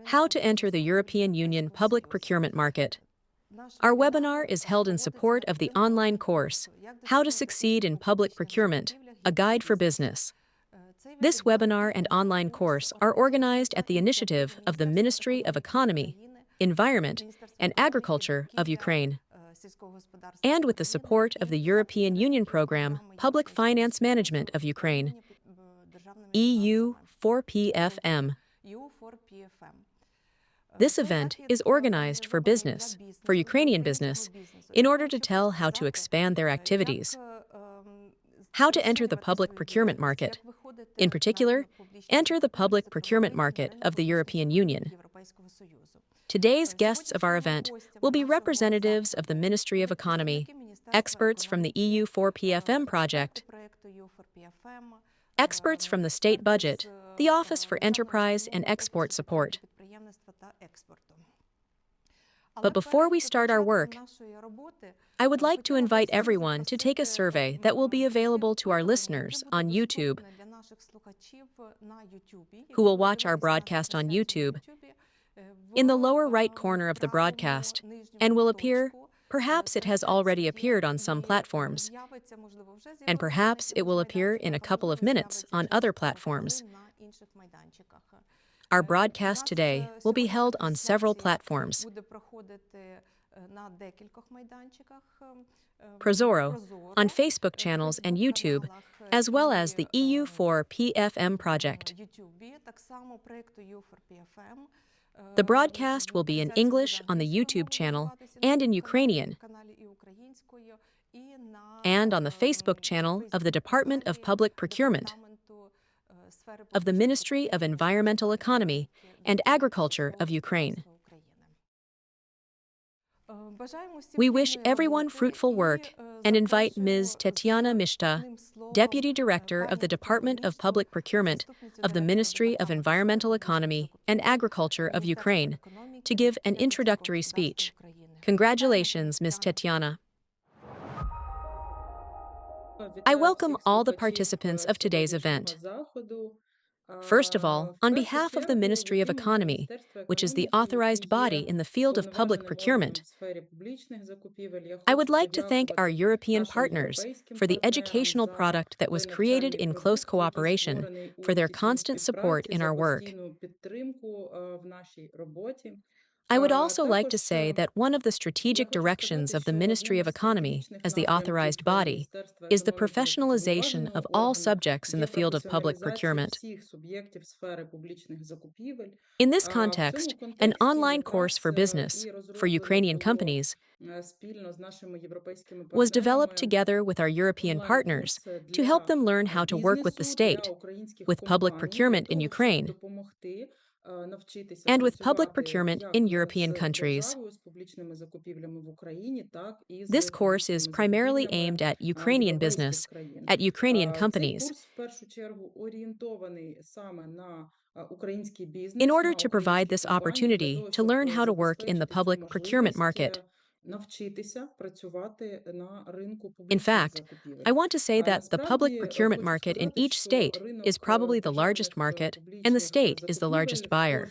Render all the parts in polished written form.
How to enter the European Union public procurement market. Our webinar is held in support of the online course, How to Succeed in Public Procurement, a Guide for Business. This webinar and online course are organized at the initiative of the Ministry of Economy, Environment, and Agriculture of Ukraine, and with the support of the European Union program Public Finance Management of Ukraine, EU 4PFM. This event is organized for business, for Ukrainian business, in order to tell how to expand their activities. How to enter the public procurement market. In particular, enter the public procurement market of the European Union. Today's guests of our event will be representatives of the Ministry of Economy, experts from the EU 4PFM project, experts from the state budget, the Office for Enterprise and Export Support. But before we start our work, I would like to invite everyone to take a survey that will be available to our listeners on YouTube, who will watch our broadcast on YouTube, in the lower right corner of the broadcast, and will appear, perhaps it has already appeared on some platforms, and perhaps it will appear in a couple of minutes on other platforms. Our broadcast today will be held on several platforms: Prozoro, on Facebook channels and YouTube, as well as the EU4PFM project. The broadcast will be in English on the YouTube channel and in Ukrainian, and on the Facebook channel of the Department of Public Procurement, of the Ministry of Environmental Economy and Agriculture of Ukraine. We wish everyone fruitful work and invite Ms. Tetiana Mishta, Deputy Director of the Department of Public Procurement of the Ministry of Environmental Economy and Agriculture of Ukraine, to give an introductory speech. Congratulations, Ms. Tetiana. I welcome all the participants of today's event. First of all, on behalf of the Ministry of Economy, which is the authorized body in the field of public procurement, I would like to thank our European partners for the educational product that was created in close cooperation, for their constant support in our work. I would also like to say that one of the strategic directions of the Ministry of Economy, as the authorized body, is the professionalization of all subjects in the field of public procurement. In this context, an online course for business, for Ukrainian companies, was developed together with our European partners to help them learn how to work with the state, with public procurement in Ukraine, and with public procurement in European countries. This course is primarily aimed at Ukrainian business, at Ukrainian companies, in order to provide this opportunity to learn how to work in the public procurement market. In fact, I want to say that the public procurement market in each state is probably the largest market, and the state is the largest buyer.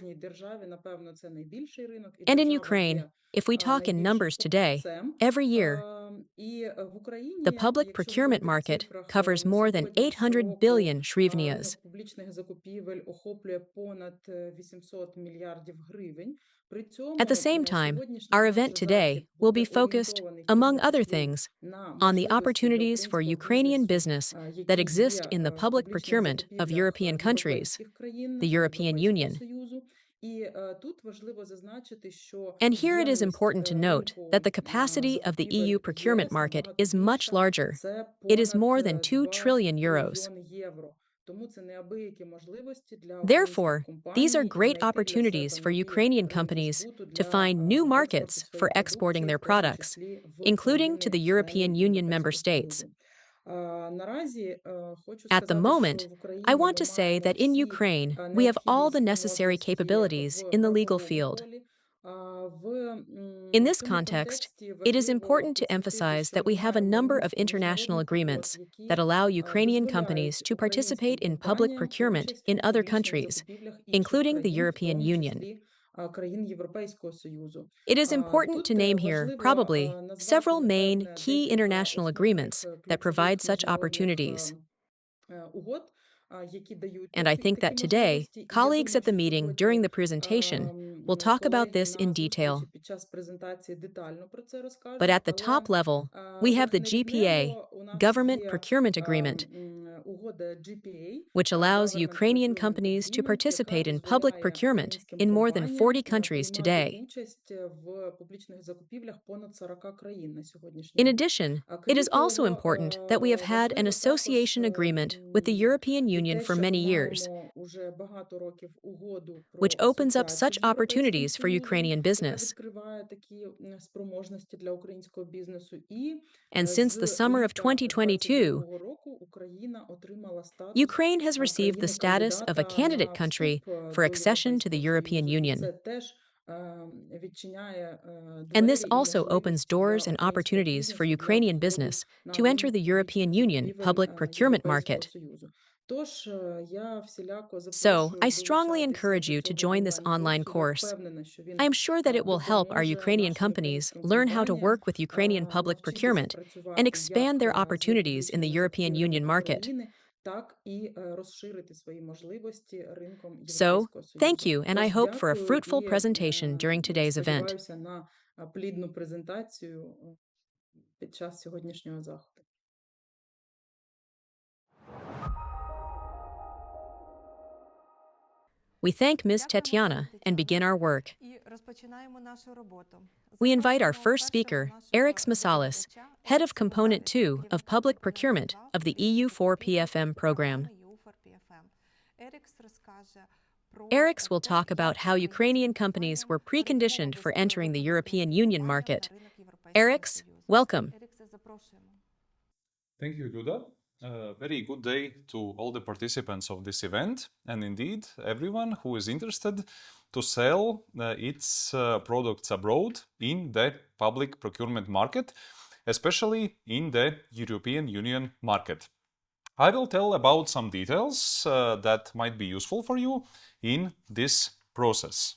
And in Ukraine, if we talk in numbers today, every year, the public procurement market covers more than 800 billion hryvnias. At the same time, our event today will be focused, among other things, on the opportunities for Ukrainian business that exist in the public procurement of European countries, the European Union. And here it is important to note that the capacity of the EU procurement market is much larger. It is more than 2 trillion euros. Therefore, these are great opportunities for Ukrainian companies to find new markets for exporting their products, including to the European Union member states. At the moment, I want to say that in Ukraine, we have all the necessary capabilities in the legal field. In this context, it is important to emphasize that we have a number of international agreements that allow Ukrainian companies to participate in public procurement in other countries, including the European Union. Країн Європейського Союзу. It is important to Тут name here, важливо probably, назвати, several main напевне, key декілька international основних agreements that provide ключових such міжнародних opportunities. угод, які дають And I think that такі today, можливості. І я colleagues думаю, at the що meeting during сьогодні the presentation will talk about колеги this in на detail. зустрічі під час презентації детально про це But розкажуть, at the але top level, we have the GPA, верхнерівнево у нас Government є Procurement Agreement, угода GPA, which allows Government Ukrainian Procurement companies to Agreement, яка participate in public дозволяє procurement українським in more than компаніям 40 countries приймати today. участь в публічних закупівлях понад 40 країн на сьогоднішній In день. addition, it Крім is also того, important that we have had an важливо також association agreement with the European і Union те, for що many ми years, маємо уже багато років угоду which про opens up асоціацію such з Європейським opportunities for Союзом, Ukrainian яка business. відкриває такі спроможності для українського бізнесу. І And since the з summer of літа 2022, 2022 року Україна отримала статус Ukraine has received the status of a країни-кандидата candidate на country вступ for до accession to the Європейського European Союзу. І Union. це теж відчиняє And this двері і also opens можливість для doors and українського opportunities for бізнесу для Ukrainian входу business на to enter один the European публічний Union закупівель public procurement Європейського market. Союзу. Тож я всіляко So, запрошую I strongly долучатися encourage до you to цього join this online онлайн-курсу. Я course. впевнена, що I він am sure that it will help our допоможе Ukrainian нашим companies українським learn how to компаніям work with Ukrainian public навчитися procurement and працювати expand як their з opportunities in the публічними European Union закупівлями market. України, так і розширити свої можливості ринком So, Європейського thank Союзу. you, and I Тож hope for a дякую fruitful і presentation during today's event. сподіваюся на плідну презентацію під час сьогоднішнього заходу. We thank Ms. Tetiana and begin our work. We invite our first speaker, Eric Smasalis, Head of Component 2 of Public Procurement of the EU4 PFM program. Eric will talk about how Ukrainian companies were preconditioned for entering the European Union market. Eric, welcome. Thank you, Duda. Very good day to all the participants of this event, and indeed everyone who is interested to sell its products abroad in the public procurement market, especially in the European Union market. I will tell about some details that might be useful for you in this process.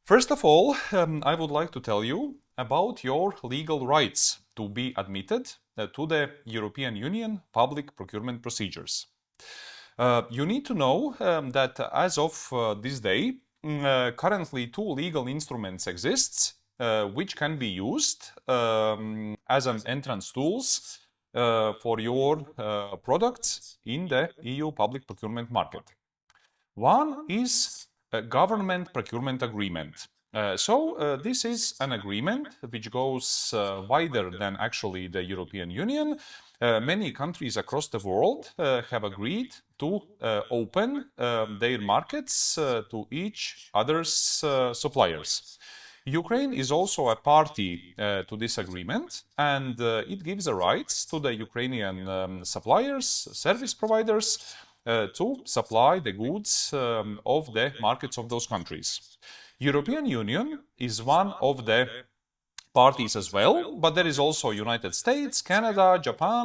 First of all, I would like to tell you about your legal rights to be admitted to the European Union public procurement procedures. You need to know that as of this day, currently two legal instruments exist which can be used as an entrance tools for your products in the EU public procurement market. One is a government procurement agreement. This is an agreement which goes wider than actually the European Union. Many countries across the world have agreed to open their markets to each other's suppliers. Ukraine is also a party to this agreement, and it gives the rights to the Ukrainian suppliers, service providers, to supply the goods of the markets of those countries. European Union is one of the parties as well, but there is also United States, Canada, Japan,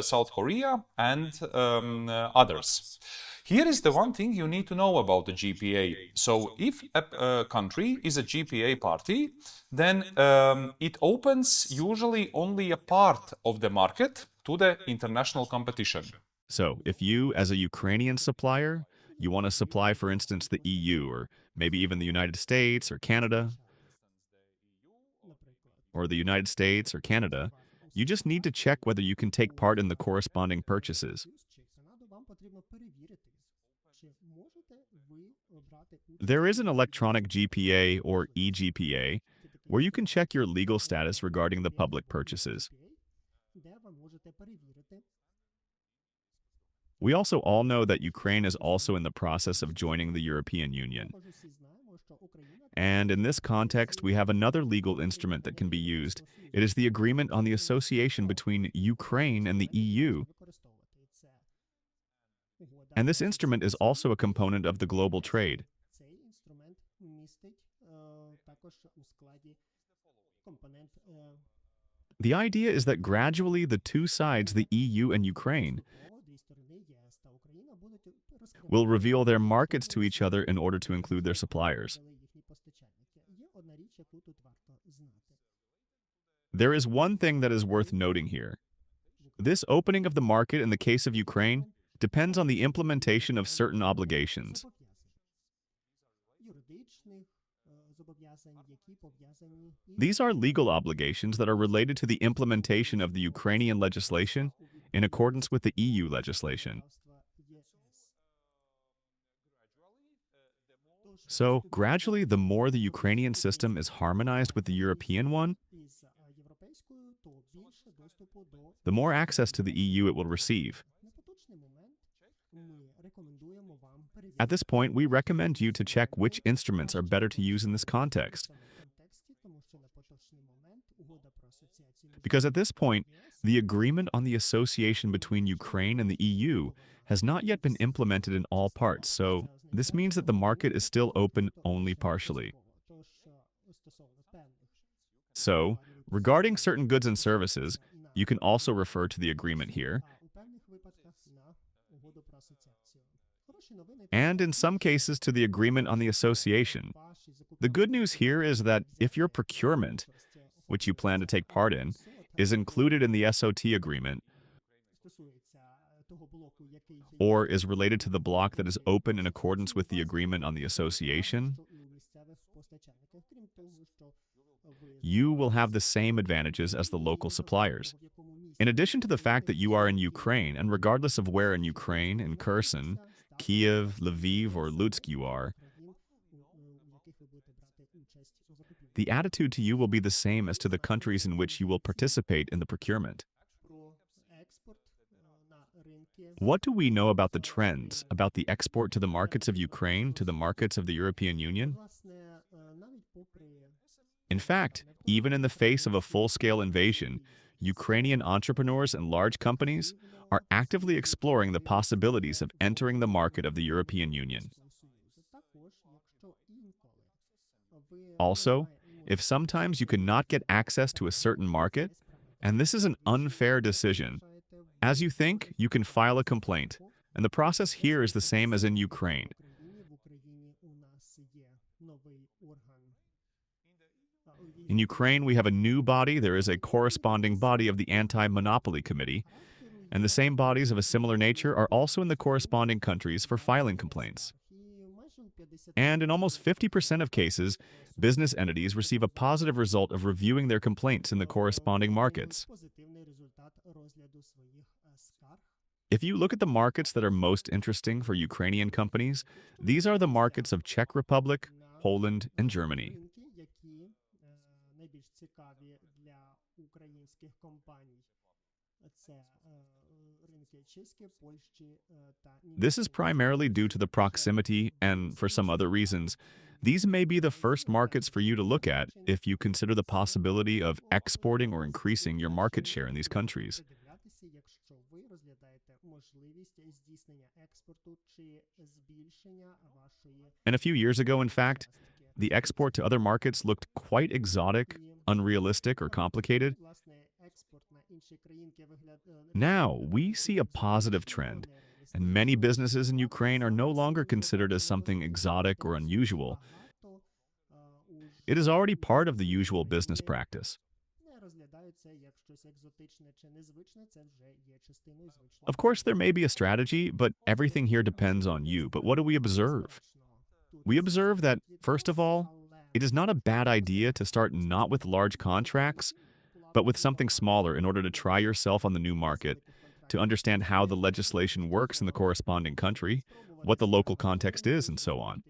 South Korea, and others. Here is the one thing you need to know about the GPA. So if a country is a GPA party, then it opens usually only a part of the market to the international competition. So if you, as a Ukrainian supplier, you want to supply, for instance, the EU, or maybe even the United States or Canada, you just need to check whether you can take part in the corresponding purchases. There is an electronic GPA or eGPA where you can check your legal status regarding the public purchases. We also all know that Ukraine is also in the process of joining the European Union. And in this context, we have another legal instrument that can be used. It is the agreement on the association between Ukraine and the EU. And this instrument is also a component of the global trade. The idea is that gradually the two sides, the EU and Ukraine, will reveal their markets to each other in order to include their suppliers. There is one thing that is worth noting here. This opening of the market in the case of Ukraine depends on the implementation of certain obligations. These are legal obligations that are related to the implementation of the Ukrainian legislation in accordance with the EU legislation. So, gradually, the more the Ukrainian system is harmonized with the European one, the more access to the EU it will receive. At this point, we recommend you to check which instruments are better to use in this context. Because at this point, the agreement on the association between Ukraine and the EU has not yet been implemented in all parts, so this means that the market is still open only partially. So, regarding certain goods and services, you can also refer to the agreement here. And in some cases to the agreement on the association. The good news here is that if your procurement, which you plan to take part in, is included in the SOT agreement, or is related to the block that is open in accordance with the agreement on the association, you will have the same advantages as the local suppliers. In addition to the fact that you are in Ukraine, and regardless of where in Ukraine, in Kherson, Kiev, Lviv, or Lutsk you are, the attitude to you will be the same as to the countries in which you will participate in the procurement. What do we know about the trends, about the export to the markets of Ukraine, to the markets of the European Union? In fact, even in the face of a full-scale invasion, Ukrainian entrepreneurs and large companies are actively exploring the possibilities of entering the market of the European Union. Also, if sometimes you cannot get access to a certain market, and this is an unfair decision, as you think, you can file a complaint, and the process here is the same as in Ukraine. In Ukraine, we have a new body. There is a corresponding body of the Anti-Monopoly Committee, and the same bodies of a similar nature are also in the corresponding countries for filing complaints. And in almost 50% of cases, business entities receive a positive result of reviewing their complaints in the corresponding markets. If you look at the markets that are most interesting for Ukrainian companies, these are the markets of Czech Republic, Poland, and Germany. This is primarily due to the proximity, and for some other reasons, these may be the first markets for you to look at if you consider the possibility of exporting or increasing your market share in these countries. And a few years ago, in fact, the export to other markets looked quite exotic, unrealistic, or complicated. Now, we see a positive trend, and many businesses in Ukraine are no longer considered as something exotic or unusual. It is already part of the usual business practice. Of course, there may be a strategy, but everything here depends on you. But what do we observe? We observe that, first of all, it is not a bad idea to start not with large contracts, but with something smaller in order to try yourself on the new market, to understand how the legislation works in the corresponding country, what the local context is, and so on.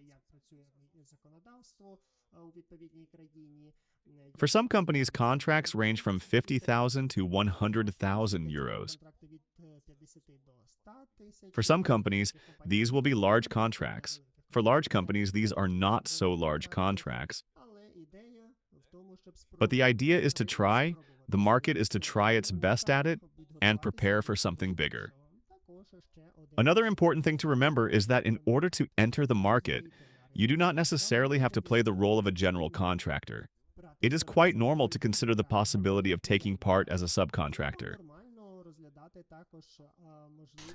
For some companies, contracts range from 50,000 to 100,000 euros. For some companies, these will be large contracts. For large companies, these are not so large contracts. But the idea is to try, the market is to try its best at it, and prepare for something bigger. Another important thing to remember is that in order to enter the market, You do not necessarily have to play the role of a general contractor. It is quite normal to consider the possibility of taking part as a subcontractor.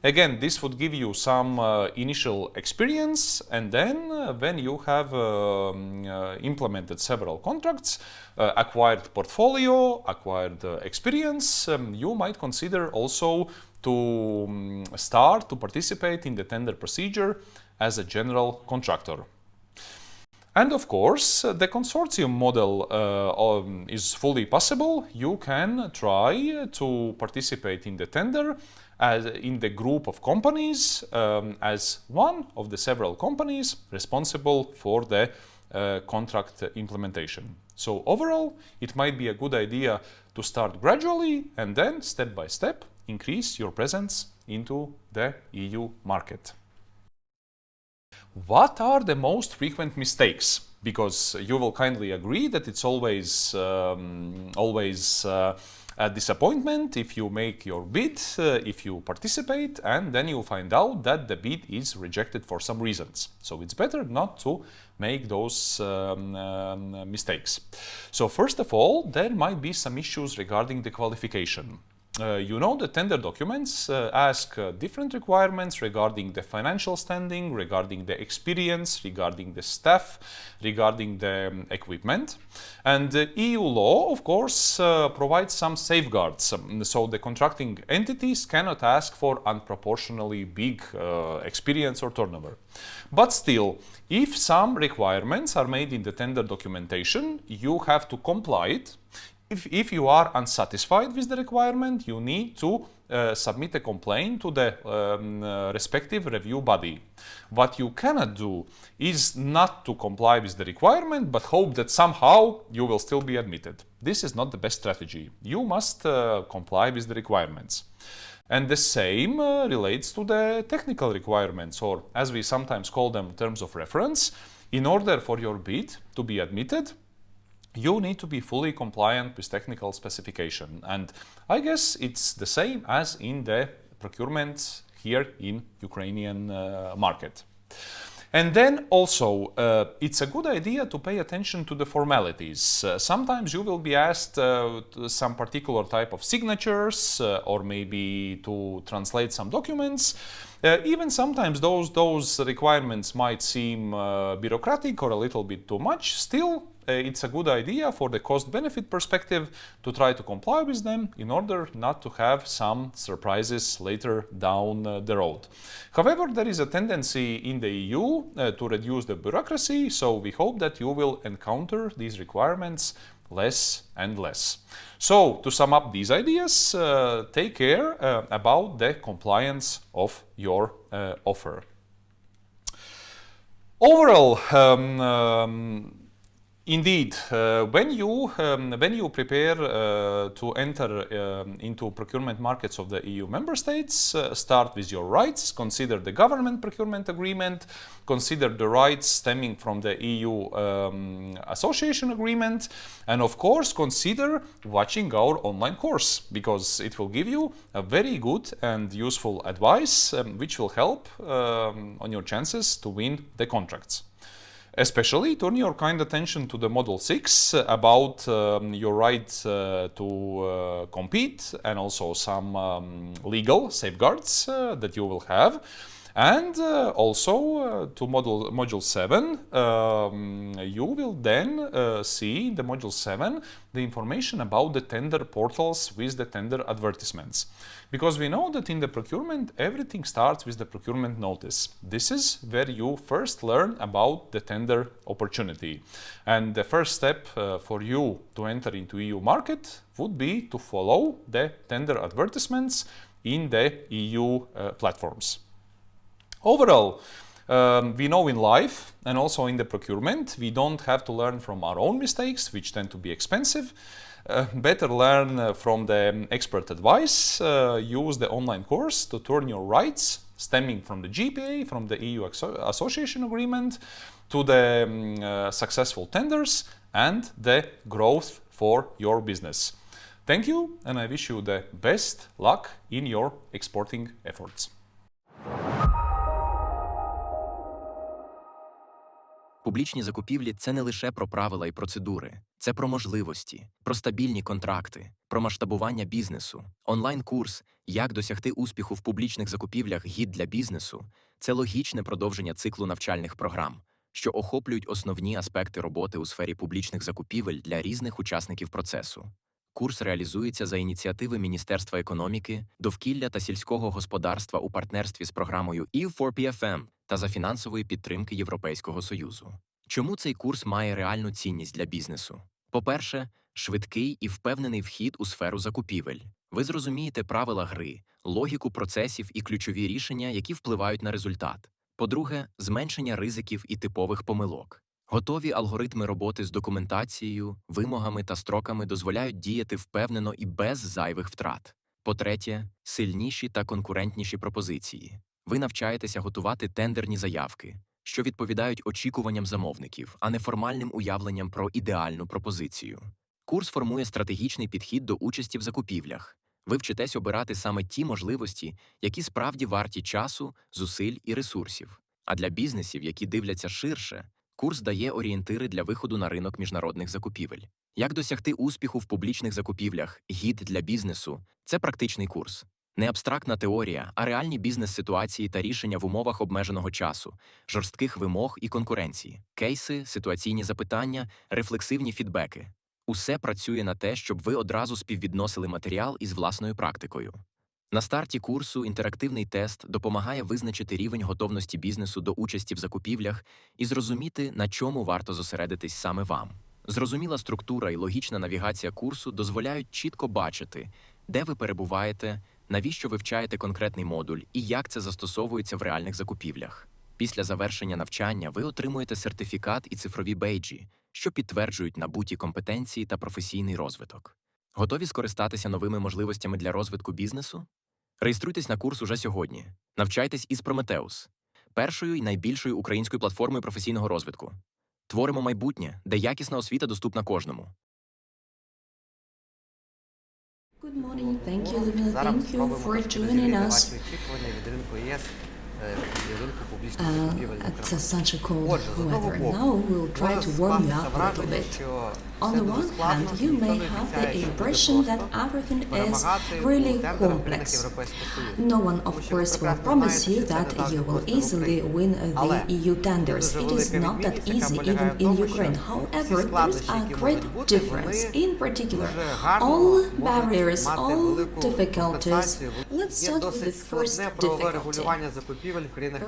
Again, this would give you some initial experience, and then when you have implemented several contracts, acquired portfolio, acquired experience, you might consider also to start to participate in the tender procedure as a general contractor. And of course, the consortium model is fully possible. You can try to participate in the tender as in the group of companies as one of the several companies responsible for the contract implementation. So overall, it might be a good idea to start gradually and then step by step increase your presence into the EU market. What are the most frequent mistakes? Because you will kindly agree that it's always a disappointment if you make your bid, if you participate, and then you find out that the bid is rejected for some reasons. So it's better not to make those mistakes. So first of all, there might be some issues regarding the qualification. You know, the tender documents ask different requirements regarding the financial standing, regarding the experience, regarding the staff, regarding the equipment. And the EU law, of course, provides some safeguards. So the contracting entities cannot ask for unproportionally big experience or turnover. But still, if some requirements are made in the tender documentation, you have to comply it. If you are unsatisfied with the requirement, you need to submit a complaint to the respective review body. What you cannot do is not to comply with the requirement, but hope that somehow you will still be admitted. This is not the best strategy. You must comply with the requirements. And the same relates to the technical requirements, or as we sometimes call them, terms of reference. In order for your bid to be admitted, you need to be fully compliant with technical specification. And I guess it's the same as in the procurement here in Ukrainian market. And then also, it's a good idea to pay attention to the formalities. Sometimes you will be asked some particular type of signatures or maybe to translate some documents. Even sometimes those requirements might seem bureaucratic or a little bit too much. Still, it's a good idea for the cost-benefit perspective to try to comply with them in order not to have some surprises later down the road. However, there is a tendency in the EU to reduce the bureaucracy, so we hope that you will encounter these requirements less and less. So, to sum up these ideas, take care about the compliance of your offer. Overall, indeed, when you prepare to enter into procurement markets of the EU member states, start with your rights, consider the government procurement agreement, consider the rights stemming from the EU association agreement, and of course consider watching our online course, because it will give you a very good and useful advice which will help on your chances to win the contracts. Especially turn your kind attention to the Model 6 about your right to compete, and also some legal safeguards that you will have. And also to Module 7, you will then see in the Module 7 the information about the tender portals with the tender advertisements. Because we know that in the procurement, everything starts with the procurement notice. This is where you first learn about the tender opportunity. And the first step for you to enter into EU market would be to follow the tender advertisements in the EU platforms. Overall, we know in life and also in the procurement, we don't have to learn from our own mistakes, which tend to be expensive. Better learn from the expert advice, use the online course to turn your rights stemming from the GPA, from the EU association agreement, to the successful tenders and the growth for your business. Thank you, and I wish you the best luck in your exporting efforts. Публічні закупівлі – це не лише про правила і процедури. Це про можливості, про стабільні контракти, про масштабування бізнесу. Онлайн-курс «Як досягти успіху в публічних закупівлях. Гід для бізнесу» – це логічне продовження циклу навчальних програм, що охоплюють основні аспекти роботи у сфері публічних закупівель для різних учасників процесу. Курс реалізується за ініціативи Міністерства економіки, довкілля та сільського господарства у партнерстві з програмою EU4PFM та за фінансової підтримки Європейського Союзу. Чому цей курс має реальну цінність для бізнесу? По-перше, швидкий і впевнений вхід у сферу закупівель. Ви зрозумієте правила гри, логіку процесів і ключові рішення, які впливають на результат. По-друге, зменшення ризиків і типових помилок. Готові алгоритми роботи з документацією, вимогами та строками дозволяють діяти впевнено і без зайвих втрат. По-третє, сильніші та конкурентніші пропозиції. Ви навчаєтеся готувати тендерні заявки, що відповідають очікуванням замовників, а не формальним уявленням про ідеальну пропозицію. Курс формує стратегічний підхід до участі в закупівлях. Ви вчитесь обирати саме ті можливості, які справді варті часу, зусиль і ресурсів. А для бізнесів, які дивляться ширше, курс дає орієнтири для виходу на ринок міжнародних закупівель. Як досягти успіху в публічних закупівлях? Гід для бізнесу – це практичний курс. Не абстрактна теорія, а реальні бізнес-ситуації та рішення в умовах обмеженого часу, жорстких вимог і конкуренції, кейси, ситуаційні запитання, рефлексивні фідбеки. Усе працює на те, щоб ви одразу співвідносили матеріал із власною практикою. На старті курсу інтерактивний тест допомагає визначити рівень готовності бізнесу до участі в закупівлях і зрозуміти, на чому варто зосередитись саме вам. Зрозуміла структура і логічна навігація курсу дозволяють чітко бачити, де ви перебуваєте, навіщо вивчаєте конкретний модуль і як це застосовується в реальних закупівлях. Після завершення навчання ви отримуєте сертифікат і цифрові бейджі, що підтверджують набуті компетенції та професійний розвиток. Готові скористатися новими можливостями для розвитку бізнесу? Реєструйтесь на курс уже сьогодні. Навчайтесь із Прометеус, першою і найбільшою українською платформою професійного розвитку. Творимо майбутнє, де якісна освіта доступна кожному. Good morning. Thank you, Ludmila. Thank you for joining us at such a cold weather. Now we'll try to warm you up a little bit. On the one hand, you may have the impression that everything is really complex. No one, of course, will promise you that you will easily win the EU tenders. It is not that easy even in Ukraine. However, there is a great difference. In particular, all barriers, all difficulties. Let's start with the first difficulty.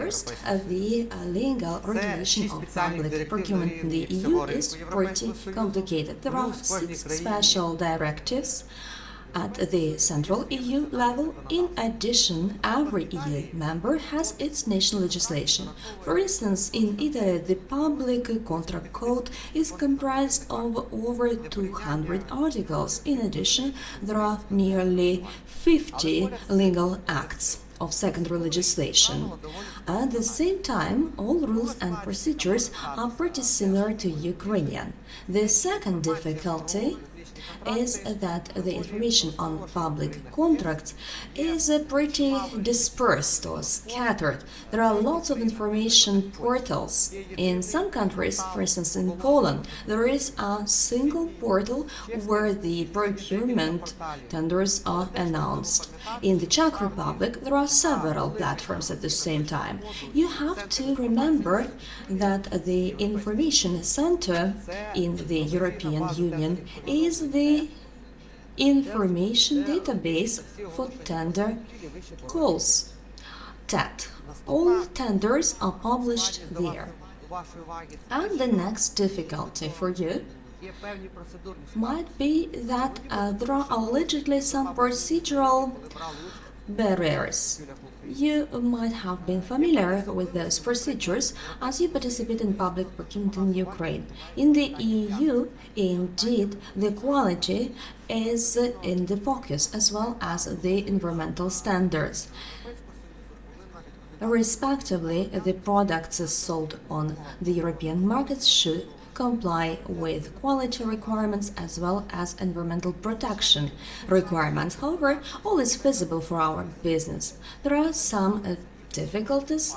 First, the legal regulation of public procurement in the EU is pretty complicated. There are 6 special directives at the central EU level. In addition, every EU member has its national legislation. For instance, in Italy, the Public Contract Code is comprised of over 200 articles. In addition, there are nearly 50 legal acts of secondary legislation. At the same time, all rules and procedures are pretty similar to Ukrainian. The second difficulty is that the information on public contracts is pretty dispersed or scattered. There are lots of information portals. In some countries, for instance in Poland, there is a single portal where the procurement tenders are announced. In the Czech Republic, there are several platforms at the same time. You have to remember that the information center in the European Union is the information database for tender calls, TET. All tenders are published there. And the next difficulty for you might be that there are allegedly some procedural barriers. You might have been familiar with those procedures as you participate in public procurement in Ukraine. In the EU, indeed, the quality is in the focus as well as the environmental standards. Respectively, the products sold on the European markets should comply with quality requirements as well as environmental protection requirements. However, all is feasible for our business. There are some difficulties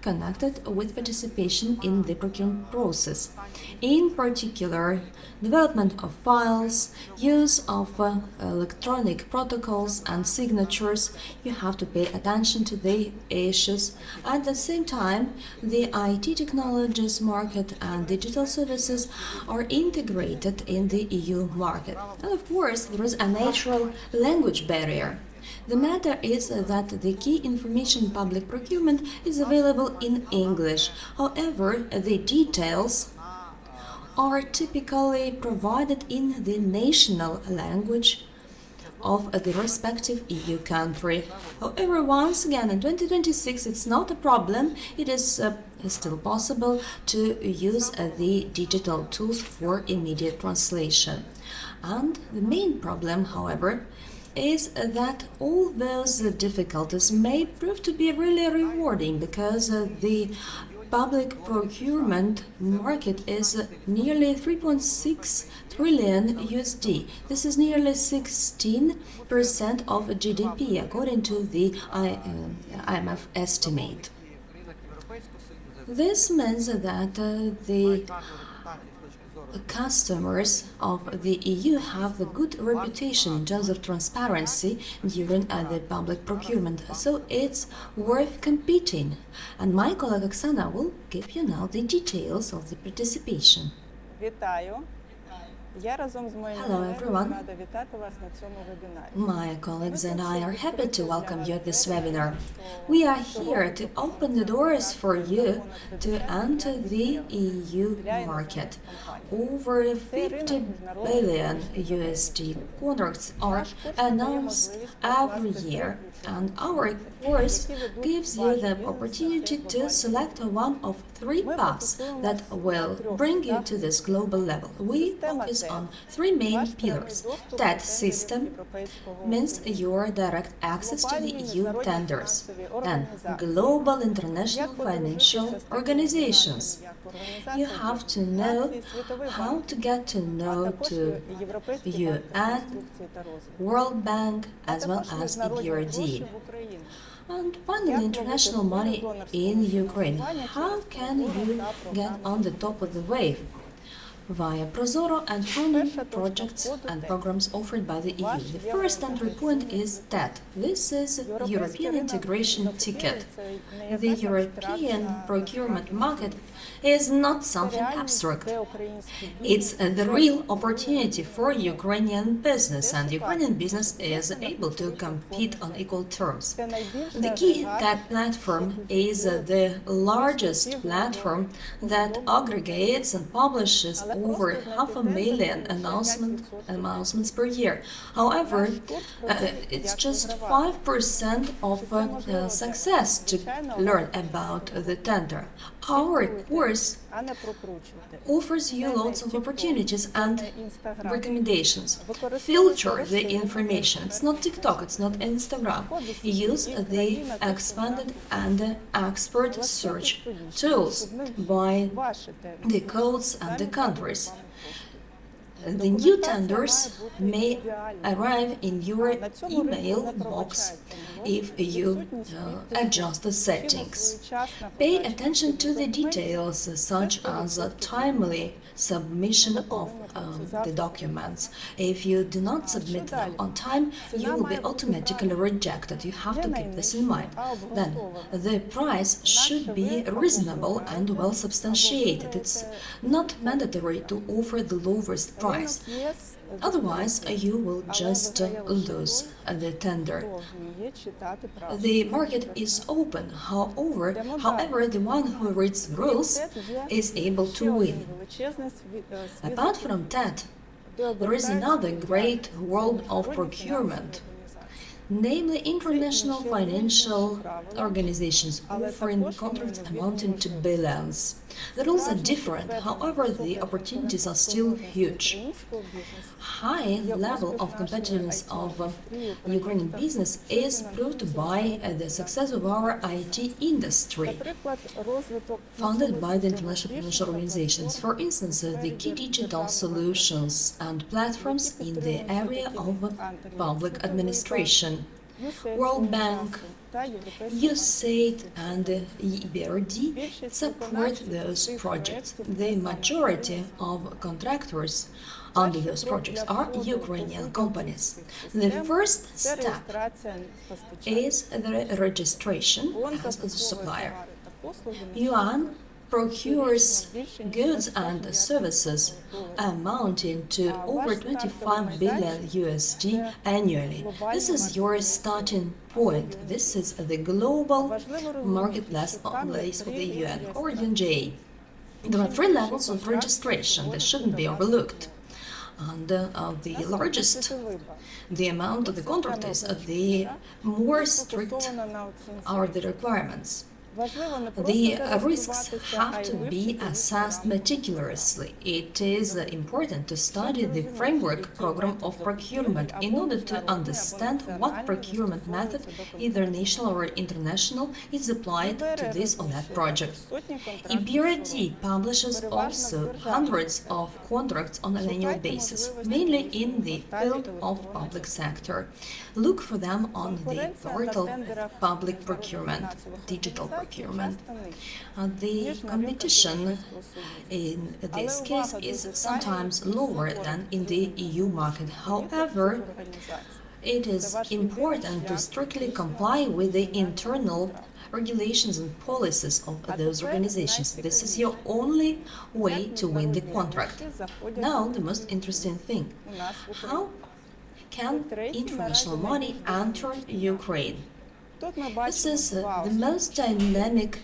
connected with participation in the procurement process. In particular, development of files, use of electronic protocols and signatures. You have to pay attention to the issues. At the same time, the IT technologies market and digital services are integrated in the EU market. And of course, there is a natural language barrier. The matter is that the key information in public procurement is available in English. However, the details are typically provided in the national language of the respective EU country. However, once again, in 2026 it's not a problem. It is still possible to use the digital tools for immediate translation. And the main problem, however, is that all those difficulties may prove to be really rewarding because the public procurement market is nearly 3.6 trillion USD. This is nearly 16% of GDP according to the IMF estimate. This means that the customers of the EU have a good reputation in terms of transparency during the public procurement, so it's worth competing. And my colleague Oksana will give you now the details of the participation. Hello everyone. My colleagues and I are happy to welcome you at this webinar. We are here to open the doors for you to enter the EU market. Over 50 billion USD contracts are announced every year, and our course gives you the opportunity to select one of 3 paths that will bring you to this global level. We focus on 3 main pillars. TED system means your direct access to the EU tenders. Then global international financial organizations. You have to know how to get to know to UN, World Bank, as well as EBRD. And finally, international money in Ukraine. How can you get on the top of the wave? Via Prozoro and funding projects and programs offered by the EU. The first entry point is TED. This is European integration ticket. The European procurement market is not something abstract. It's the real opportunity for Ukrainian business, and Ukrainian business is able to compete on equal terms. The key TED platform is the largest platform that aggregates and publishes over 500,000 announcements per year. However, it's just 5% of success to learn about the tender. Our course offers you lots of opportunities and recommendations. Filter the information. It's not TikTok, it's not Instagram. Use the expanded and expert search tools by the codes and the countries. The new tenders may arrive in your email box if you adjust the settings. Pay attention to the details such as timely submission of the documents. If you do not submit them on time, you will be automatically rejected. You have to keep this in mind. Then, the price should be reasonable and well substantiated. It's not mandatory to offer the lowest price. Otherwise, you will just lose the tender. The market is open. However, the one who reads the rules is able to win. Apart from that, there is another great world of procurement, namely international financial organizations offering contracts amounting to billions. The rules are different, however, the opportunities are still huge. High level of competitiveness of Ukrainian business is proved by the success of our IT industry, funded by the international financial organizations. For instance, the key digital solutions and platforms in the area of public administration. World Bank, USAID and EBRD support those projects. The majority of contractors under those projects are Ukrainian companies. The first step is the registration as a supplier. Yuan procures goods and services amounting to over 25 billion USD annually. This is your starting point. This is the global marketplace of the UN or UNGA. There are three levels of registration that shouldn't be overlooked. And the largest the amount of the contract is, the more strict are the requirements. The risks have to be assessed meticulously. It is important to study the framework program of procurement in order to understand what procurement method, either national or international, is applied to this or that project. EBRD publishes also hundreds of contracts on an annual basis, mainly in the field of public sector. Look for them on the portal Public Procurement, digital procurement. The competition in this case is sometimes lower than in the EU market. However, it is important to strictly comply with the internal regulations and policies of those organizations. This is your only way to win the contract. Now, the most interesting thing. How can international money enter Ukraine? This is the most dynamic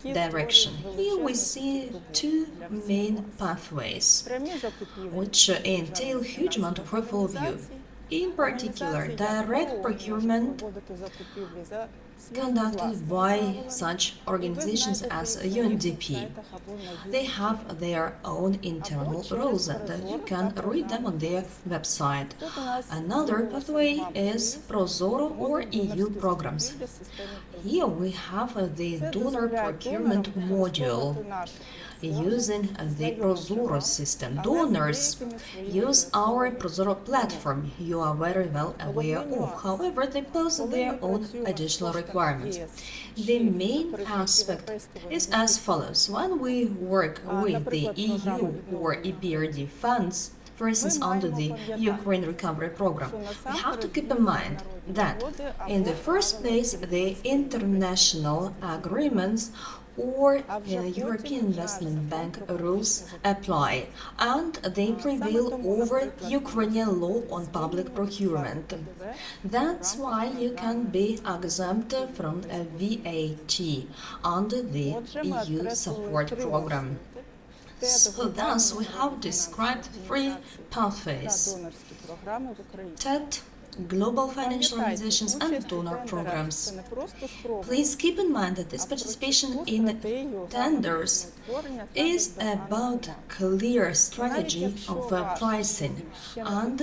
direction. Here we see two main pathways, which entail huge amount of peripheral view. In particular, direct procurement conducted by such organizations as UNDP. They have their own internal rules and you can read them on their website. Another pathway is ProZorro or EU programs. Here we have the donor procurement module. Using the ProZorro system, donors use our ProZorro platform. You are very well aware of. However, they pose their own additional requirements. The main aspect is as follows. When we work with the EU or EBRD funds, for instance, under the Ukraine Recovery Program, we have to keep in mind that, in the first place, the international agreements or European Investment Bank rules apply, and they prevail over Ukrainian law on public procurement. That's why you can be exempt from a VAT under the EU support program. So thus we have described three pathways: TED, global financial organizations and donor programs. Please keep in mind that this participation in tenders is about clear strategy of pricing and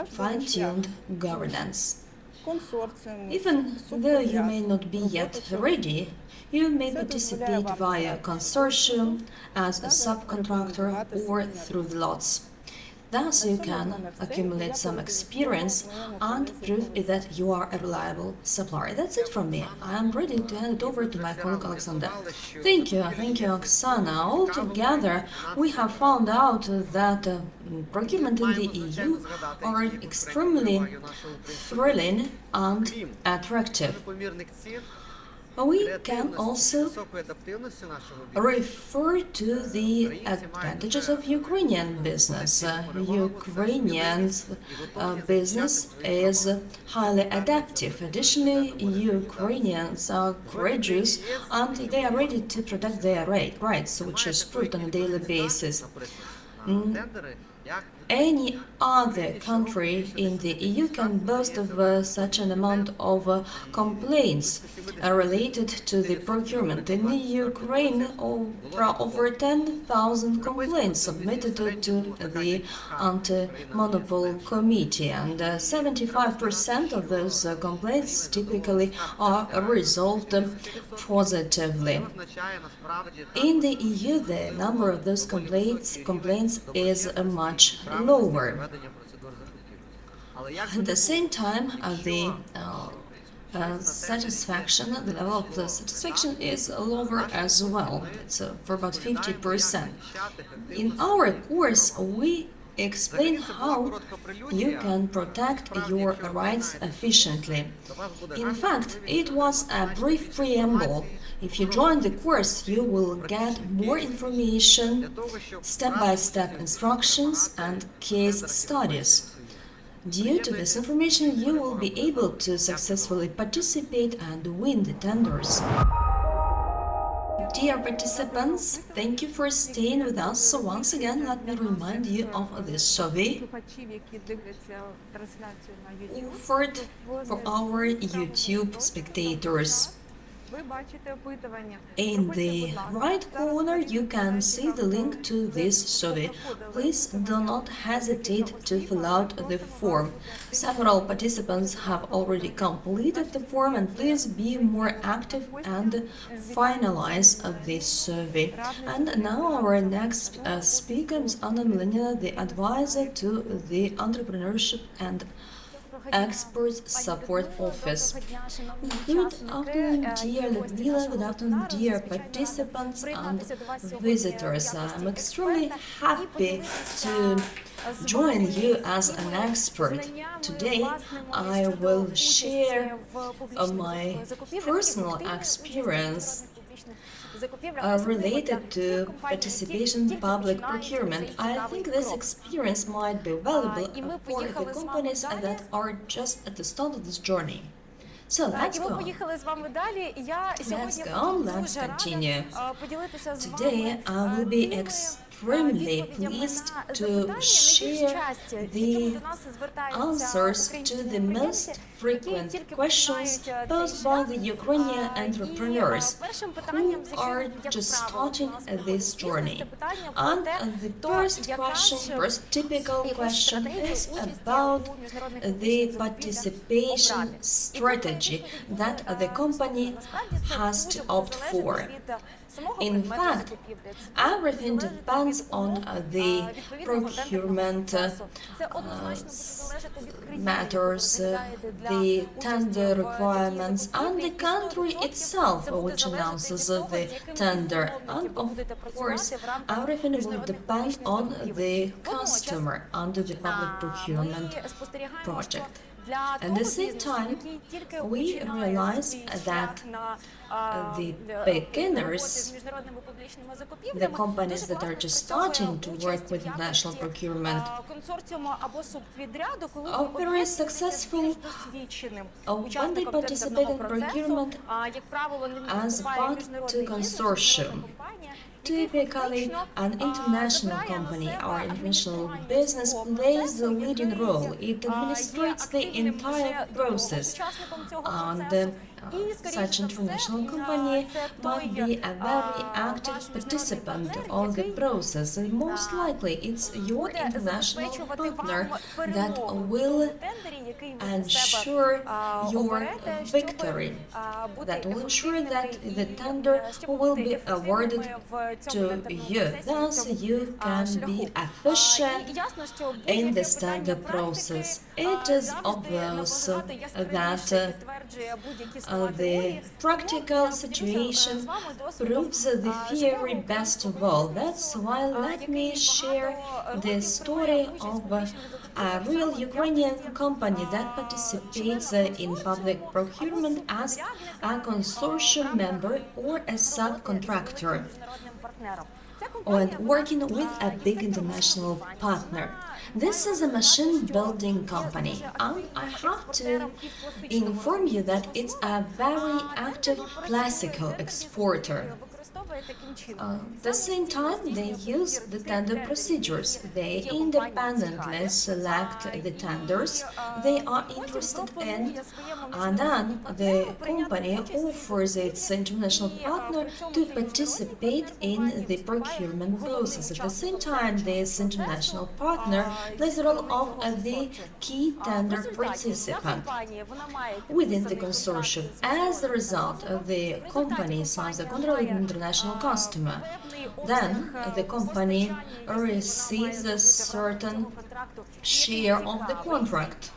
fine-tuned governance. Even though you may not be yet ready, you may participate via consortium, as a subcontractor, or through the lots. Thus, you can accumulate some experience and prove that you are a reliable supplier. That's it from me. I am ready to hand it over to my colleague Alexander. Thank you, Oksana. Altogether, we have found out that procurement in the EU are extremely thrilling and attractive. We can also refer to the advantages of Ukrainian business. Ukrainian business is highly adaptive. Additionally, Ukrainians are courageous and they are ready to protect their rights, which is proved on a daily basis. Any other country in the EU can boast of such an amount of complaints related to the procurement. In Ukraine, over 10,000 complaints submitted to the Anti-Monopoly Committee, and 75% of those complaints typically are resolved positively. In the EU, the number of those complaints is much lower. At the same time, the satisfaction, the level of the satisfaction is lower as well. It's for about 50%. In our course, we explain how you can protect your rights efficiently. In fact, it was a brief preamble. If you join the course, you will get more information, step-by-step instructions, and case studies. Due to this information, you will be able to successfully participate and win the tenders. Dear participants, thank you for staying with us. So once again, let me remind you of this survey offered for our YouTube spectators. In the right corner, you can see the link to this survey. Please do not hesitate to fill out the form. Several participants have already completed the form, and please be more active and finalize this survey. And now our next speaker is Anna Milenina, the advisor to the Entrepreneurship and Expert Support Office. Good afternoon, dear Ludmila. Good afternoon, dear participants and visitors. I'm extremely happy to join you as an expert. Today, I will share my personal experience related to participation in public procurement. I think this experience might be valuable for the companies that are just at the start of this journey. So let's go. Let's continue. Today I will be extremely pleased to share the answers to the most frequent questions posed by the Ukrainian entrepreneurs who are just starting this journey. And the first typical question is about the participation strategy that the company has to opt for. In fact, everything depends on the procurement matters, the tender requirements, and the country itself which announces the tender. And of course, everything will depend on the customer under the public procurement project. At the same time, we realize that the beginners, the companies that are just starting to work with national procurement, are very successful when they participate in procurement as part of a consortium. Typically, an international company or international business plays the leading role. It administrates the entire process, and such international company might be a very active participant of the process. And most likely, it's your international partner that will ensure your victory, that will ensure that the tender will be awarded to you. Thus, you can be efficient in the tender process. It is obvious that the practical situation proves the theory best of all. That's why let me share the story of a real Ukrainian company that participates in public procurement as a consortium member or a subcontractor, when working with a big international partner. This is a machine building company, and I have to inform you that it's a very active classical exporter. At the same time, they use the tender procedures. They independently select the tenders they are interested in, and then the company offers its international partner to participate in the procurement process. At the same time, this international partner plays the role of the key tender participant within the consortium. As a result, the company signs a contract with an international customer. Then the company receives a certain share of the contract.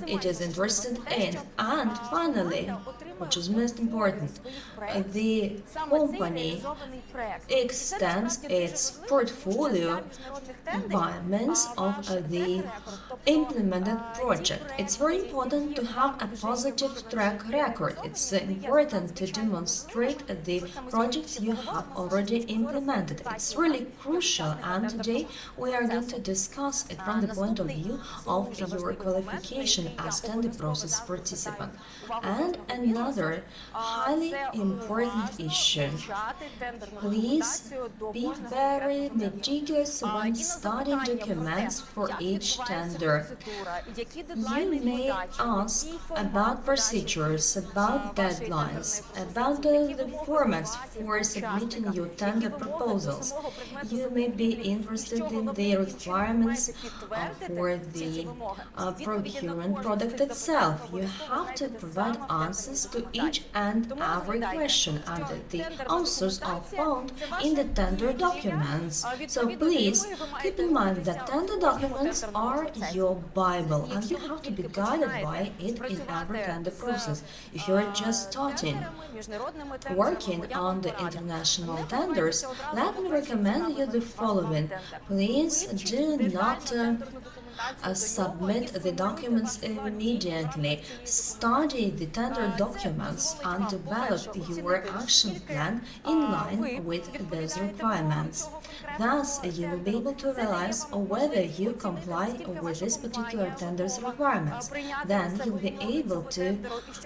it is interested in. And finally, which is most important, the company extends its portfolio by means of the implemented project. It's very important to have a positive track record. It's important to demonstrate the projects you have already implemented. It's really crucial, and today we are going to discuss it from the point of view of your qualification as tender process participant. And another highly important issue. Please be very meticulous when studying documents for each tender. You may ask about procedures, about deadlines, about the formats for submitting your tender proposals. You may be interested in the requirements for the procurement product itself. You have to provide answers to each and every question, and the answers are found in the tender documents. So please keep in mind that tender documents are your Bible, and you have to be guided by it in every tender process. If you're just starting working on the international tenders, let me recommend you the following. Please do not submit the documents immediately. Study the tender documents and develop your action plan in line with those requirements. Thus, you will be able to realize whether you comply with this particular tender's requirements. Then you'll be able to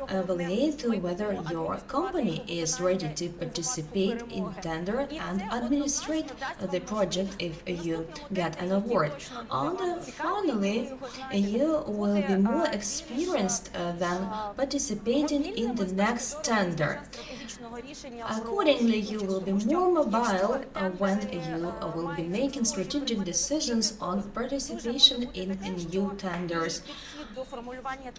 evaluate whether your company is ready to participate in tender and administrate the project if you get an award. And finally, you will be more experienced than participating in the next tender. Accordingly, you will be more mobile when you will be making strategic decisions on participation in new tenders.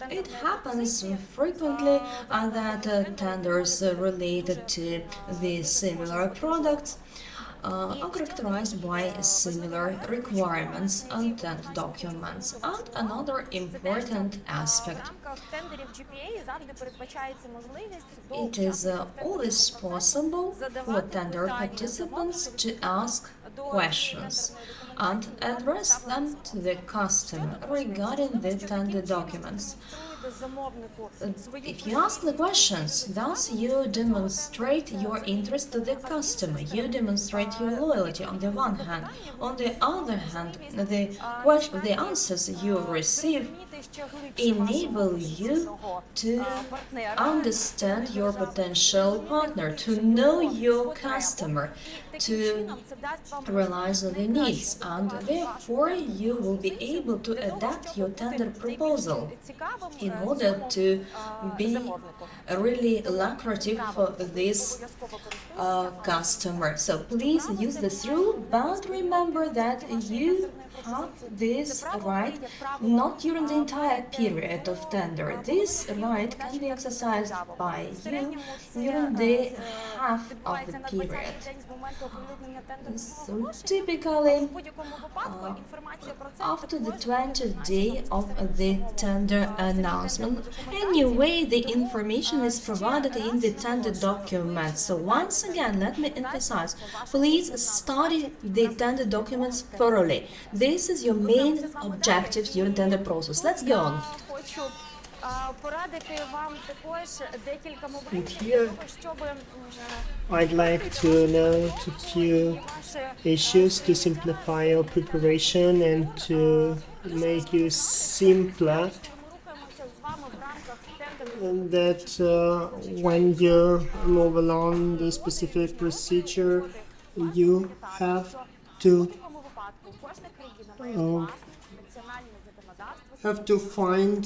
It happens frequently that tenders related to the similar products are characterized by similar requirements and tender documents. And another important aspect. It is always possible for tender participants to ask questions and address them to the customer regarding the tender documents. If you ask the questions, thus you demonstrate your interest to the customer, you demonstrate your loyalty on the one hand. On the other hand, the answers you receive enable you to understand your potential partner, to know your customer, to realize the needs, and therefore you will be able to adapt your tender proposal in order to be really lucrative for this customer. So please use this rule, but remember that you have this right not during the entire period of tender. This right can be exercised by you during the half of the period. So typically, after the 20th day of the tender announcement, anyway, the information is provided in the tender document. So once again, let me emphasize, please study the tender documents thoroughly. This is your main objective during tender process. Let's go on. And here, I'd like to note a few issues to simplify your preparation and to make you simpler. And that when you move along the specific procedure, you have to find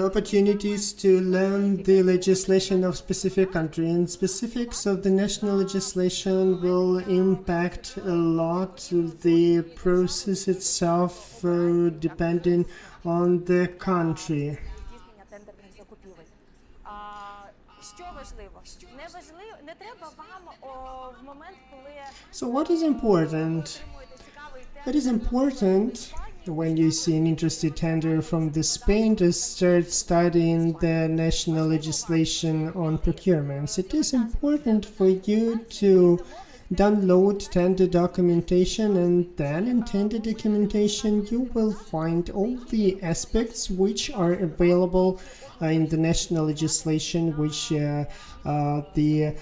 opportunities to learn the legislation of specific country, and specifics of the national legislation will impact a lot the process itself, depending on the country. So what is important? It is important when you see an interested tender from the Spain, to start studying the national legislation on procurements. It is important for you to download tender documentation, and then in tender documentation you will find all the aspects which are available in the national legislation, which the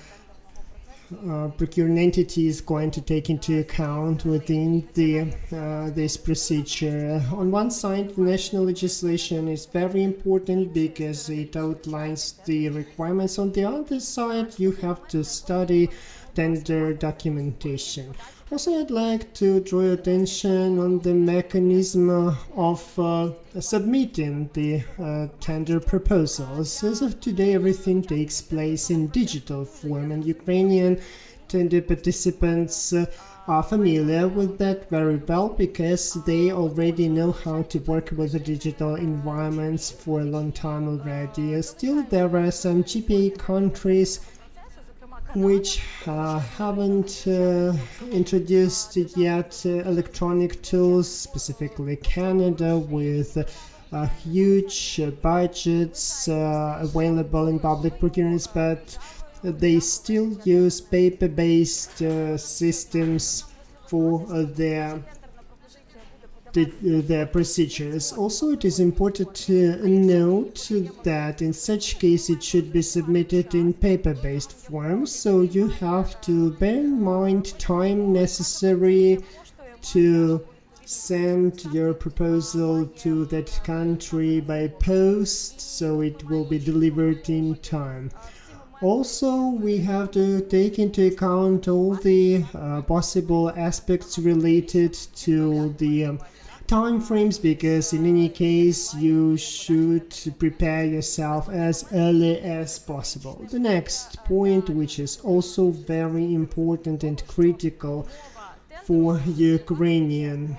procuring entity is going to take into account within this procedure. On one side, the national legislation is very important because it outlines the requirements. On the other side, you have to study tender documentation. Also, I'd like to draw your attention on the mechanism of submitting the tender proposals. As of today, everything takes place in digital form, and Ukrainian tender participants are familiar with that very well because they already know how to work with the digital environments for a long time already. Still, there are some GPA countries which haven't introduced yet electronic tools, specifically Canada, with huge budgets available in public procurements, but they still use paper-based systems for their procedures. Also, it is important to note that in such case it should be submitted in paper-based form, so you have to bear in mind time necessary to send your proposal to that country by post, so it will be delivered in time. Also, we have to take into account all the possible aspects related to the time frames, because in any case you should prepare yourself as early as possible. The next point, which is also very important and critical for Ukrainian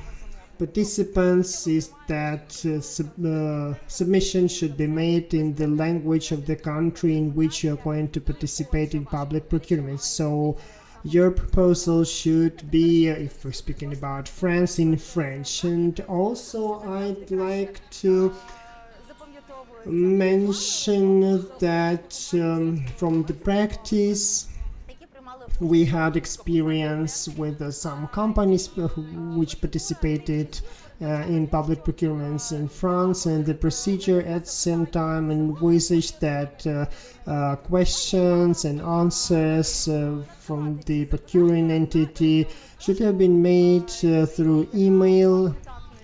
participants, is that submission should be made in the language of the country in which you are going to participate in public procurement. So your proposal should be, if we're speaking about France, in French. And also I'd like to mention that from the practice we had experience with some companies which participated in public procurements in France, and the procedure at the same time envisaged that questions and answers from the procuring entity should have been made through email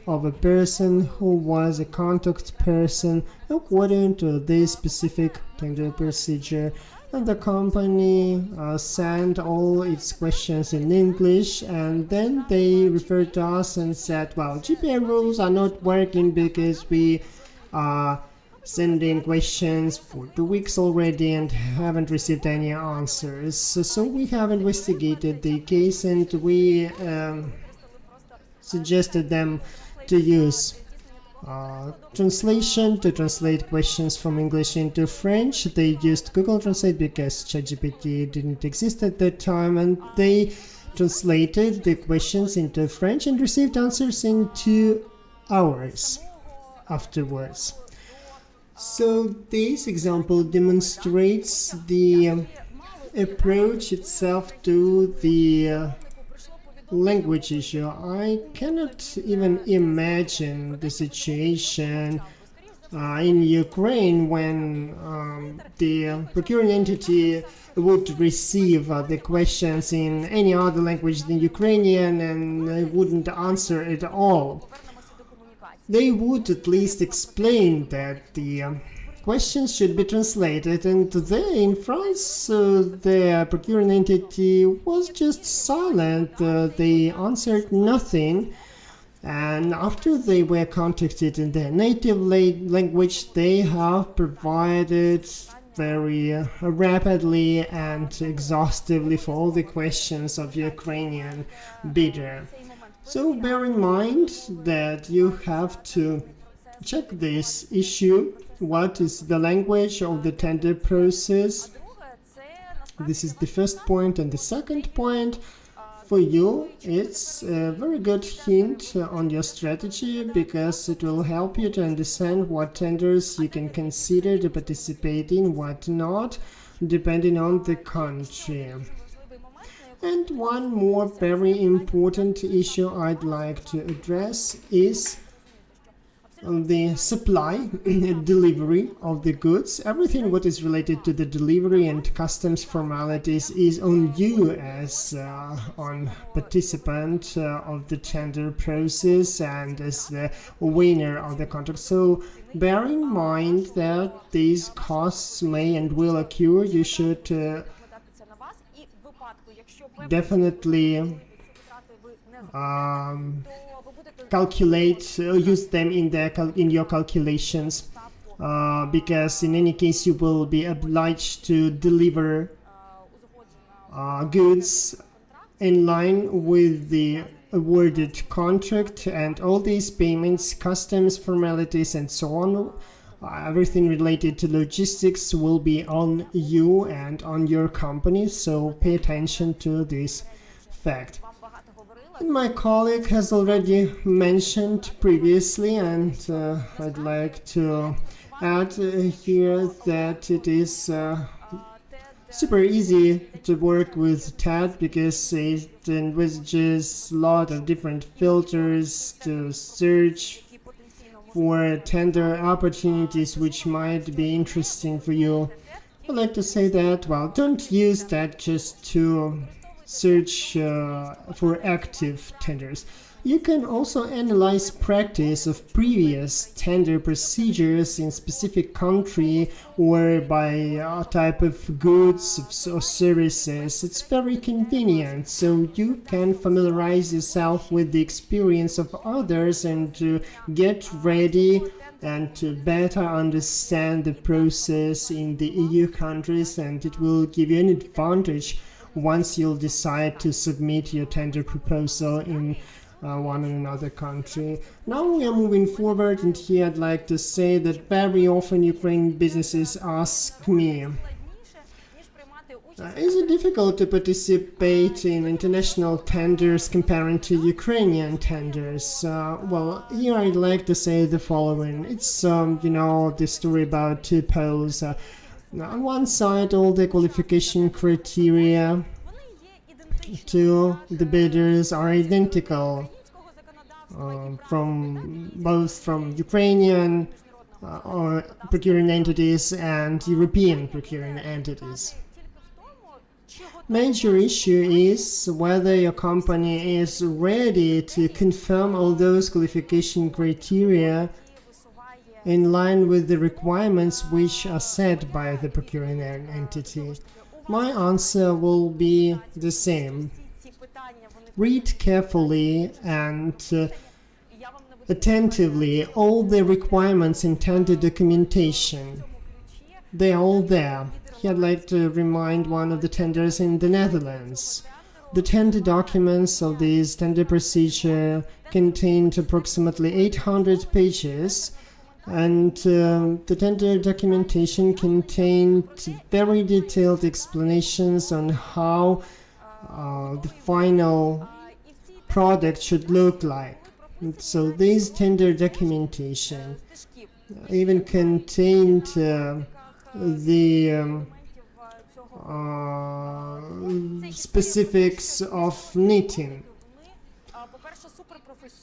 of a person who was a contact person according to this specific tender procedure. And the company sent all its questions in English, and then they referred to us and said, well, GPA rules are not working because we are sending questions for 2 weeks already and haven't received any answers. So we have investigated the case, and we suggested them to use translation to translate questions from English into French. They used Google Translate because ChatGPT didn't exist at that time, and they translated the questions into French and received answers in 2 hours afterwards. So this example demonstrates the approach itself to the language issue. I cannot even imagine the situation in Ukraine when the procuring entity would receive the questions in any other language than Ukrainian and wouldn't answer at all. They would at least explain that the questions should be translated, and there in France the procuring entity was just silent. They answered nothing, and after they were contacted in their native language, they have provided very rapidly and exhaustively for all the questions of Ukrainian bidder. So bear in mind that you have to check this issue. What is the language of the tender process? This is the first point. And the second point, for you, it's a very good hint on your strategy because it will help you to understand what tenders you can consider to participate in, what not, depending on the country. And one more very important issue I'd like to address is the supply and delivery of the goods. Everything what is related to the delivery and customs formalities is on you as on participant of the tender process and as the winner of the contract. So bear in mind that these costs may and will occur. You should definitely calculate, use them in your calculations, because in any case you will be obliged to deliver goods in line with the awarded contract, and all these payments, customs formalities and so on, everything related to logistics will be on you and on your company, so pay attention to this fact. And my colleague has already mentioned previously, and I'd like to add here that it is super easy to work with TAD because it envisages a lot of different filters to search for tender opportunities which might be interesting for you. I'd like to say that, well, don't use that just to search for active tenders. You can also analyze practice of previous tender procedures in specific country or by type of goods or services. It's very convenient, so you can familiarize yourself with the experience of others and to get ready and to better understand the process in the EU countries, and it will give you an advantage once you'll decide to submit your tender proposal in one or another country. Now we are moving forward, and here I'd like to say that very often Ukrainian businesses ask me, is it difficult to participate in international tenders comparing to Ukrainian tenders? Well, here I'd like to say the following. It's, the story about two poles. On one side, all the qualification criteria to the bidders are identical from Ukrainian or procuring entities and European procuring entities. Major issue is whether your company is ready to confirm all those qualification criteria in line with the requirements which are set by the procuring entity. My answer will be the same. Read carefully and attentively all the requirements in tender documentation. They are all there. Here I'd like to remind one of the tenders in the Netherlands. The tender documents of this tender procedure contained approximately 800 pages, and the tender documentation contained very detailed explanations on how the final product should look like. And so this tender documentation even contained the specifics of knitting.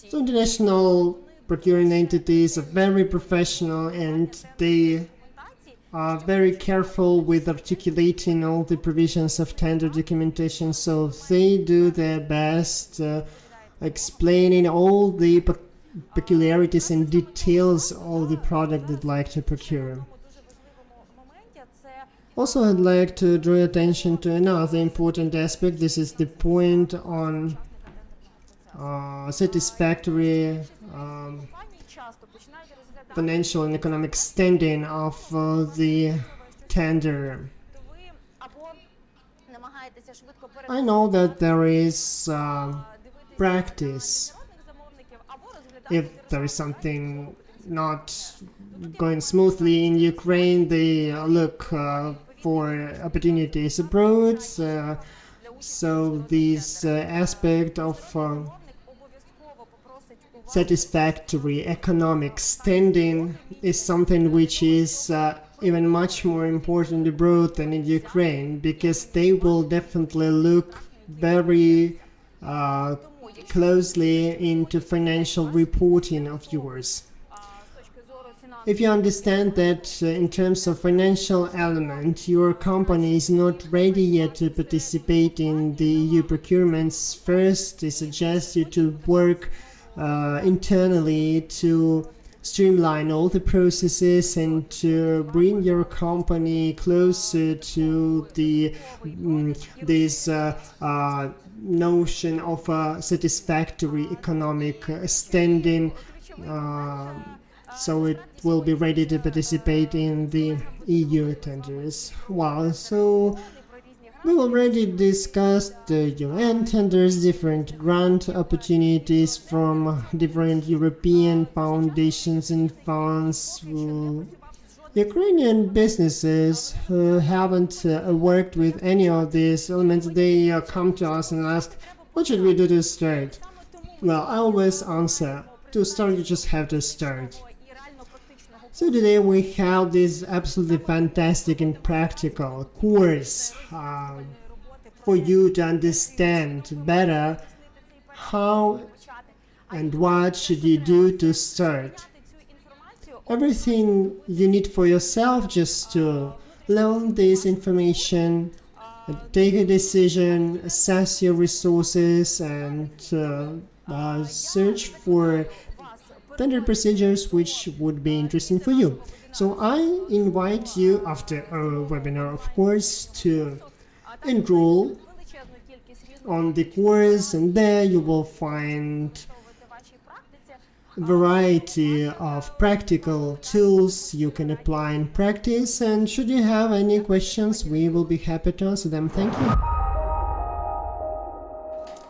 So international procuring entities are very professional, and they are very careful with articulating all the provisions of tender documentation, so they do their best explaining all the peculiarities and details of the product they'd like to procure. Also, I'd like to draw your attention to another important aspect. This is the point on satisfactory financial and economic standing of the tender. I know that there is practice. If there is something not going smoothly in Ukraine, they look for opportunities abroad. So this aspect of satisfactory economic standing is something which is even much more important abroad than in Ukraine, because they will definitely look very closely into financial reporting of yours. If you understand that in terms of financial element, your company is not ready yet to participate in the EU procurements, first I suggest you to work internally to streamline all the processes and to bring your company closer to the this notion of a satisfactory economic standing, so it will be ready to participate in the EU tenders. Wow, so we already discussed the UN tenders, different grant opportunities from different European foundations and funds. Ukrainian businesses haven't worked with any of these elements. They come to us and ask, what should we do to start? Well, I always answer, to start you just have to start. So today we have this absolutely fantastic and practical course for you to understand better how and what should you do to start. Everything you need for yourself just to learn this information, take a decision, assess your resources, and search for tender procedures which would be interesting for you. So I invite you, after our webinar of course, to enroll on the course, and there you will find a variety of practical tools you can apply in practice, and should you have any questions, we will be happy to answer them. Thank you.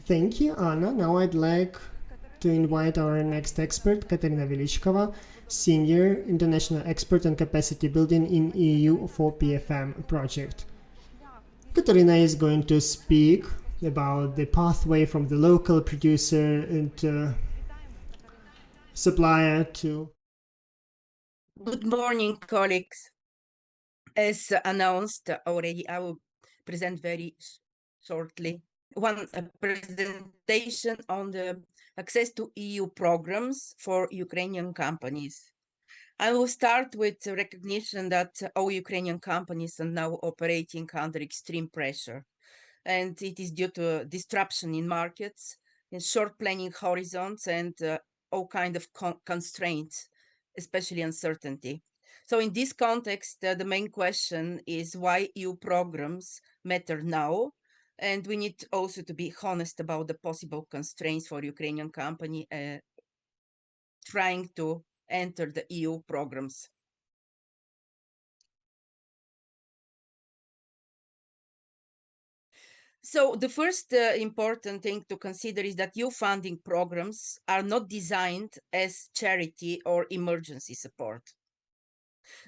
Thank you, Anna. Now I'd like to invite our next expert, Katerina Velichkova, Senior International Expert on Capacity Building in EU for PFM project. Katerina is going to speak about the pathway from the local producer and supplier to... Good morning, colleagues. As announced already, I will present very shortly one presentation on the access to EU programs for Ukrainian companies. I will start with the recognition that all Ukrainian companies are now operating under extreme pressure, and it is due to disruption in markets, in short planning horizons, and all kinds of constraints, especially uncertainty. So in this context, the main question is why EU programs matter now, and we need also to be honest about the possible constraints for Ukrainian company trying to enter the EU programs. So the first important thing to consider is that EU funding programs are not designed as charity or emergency support.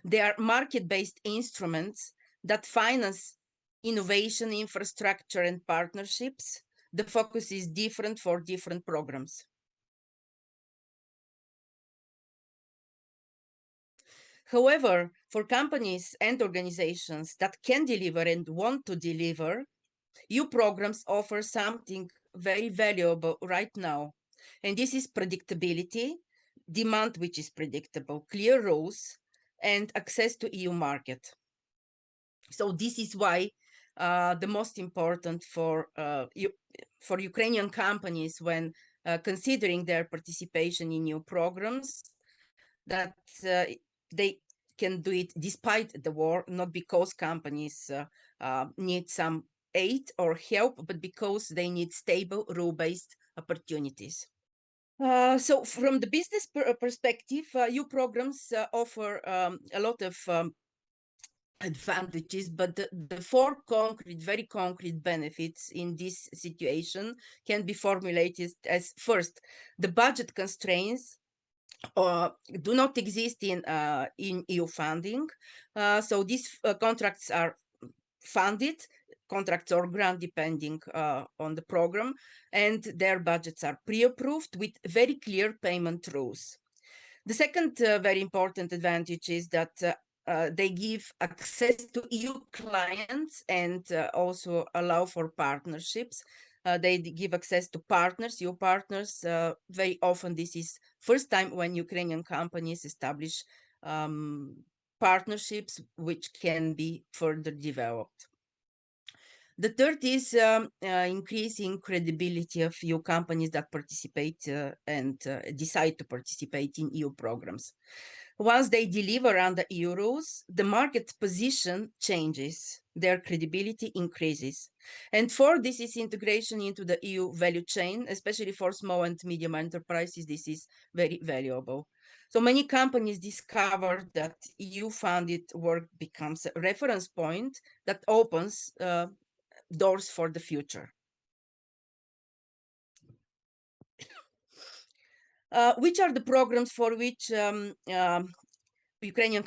They are market-based instruments that finance innovation, infrastructure, and partnerships. The focus is different for different programs. However, for companies and organizations that can deliver and want to deliver, EU programs offer something very valuable right now. And this is predictability, demand which is predictable, clear rules, and access to EU market. So this is why the most important for Ukrainian companies when considering their participation in EU programs, that they can do it despite the war, not because companies need some aid or help, but because they need stable, rule-based opportunities. So from the business perspective, EU programs offer a lot of advantages, but the four very concrete benefits in this situation can be formulated as: first, the budget constraints do not exist in EU funding, so these contracts are funded contracts or grant depending on the program, and their budgets are pre-approved with very clear payment rules. The second very important advantage is that they give access to EU clients and also allow for partnerships. They give access to partners, EU partners. Very often this is first time when Ukrainian companies establish partnerships which can be further developed. The third is increasing credibility of EU companies that participate and decide to participate in EU programs. Once they deliver under EU rules, the market position changes, their credibility increases. And fourth, this is integration into the EU value chain, especially for small and medium enterprises. This is very valuable. So many companies discover that EU-funded work becomes a reference point that opens doors for the future. Which are the programs for which Ukrainian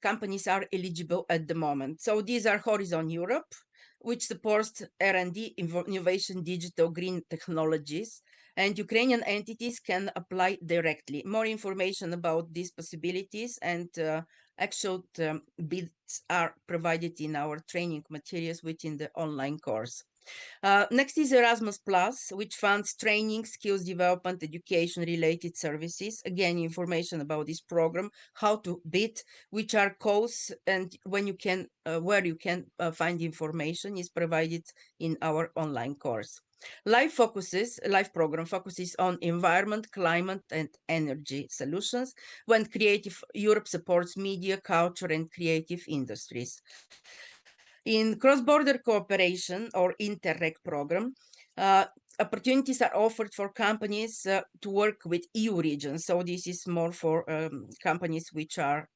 companies are eligible at the moment? So these are Horizon Europe, which supports R&D, innovation, digital, green technologies, and Ukrainian entities can apply directly. More information about these possibilities and actual bids are provided in our training materials within the online course. Next is Erasmus Plus, which funds training, skills development, education related services. Again, information about this program, how to bid, which are costs, and when you can, where you can find information is provided in our online course. Life program focuses on environment, climate, and energy solutions when Creative Europe supports media, culture, and creative industries. In cross-border cooperation or Interreg program, opportunities are offered for companies to work with EU regions. So this is more for companies which are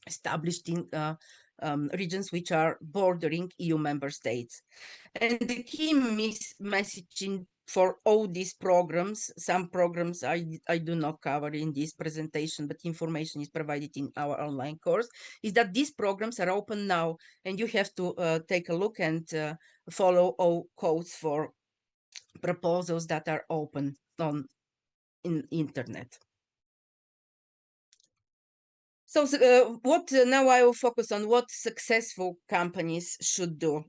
established in regions which are bordering EU member states. And the key messaging for all these programs, some programs I do not cover in this presentation, but information is provided in our online course, is that these programs are open now, and you have to take a look and follow all codes for proposals that are open on internet. So what now I will focus on what successful companies should do.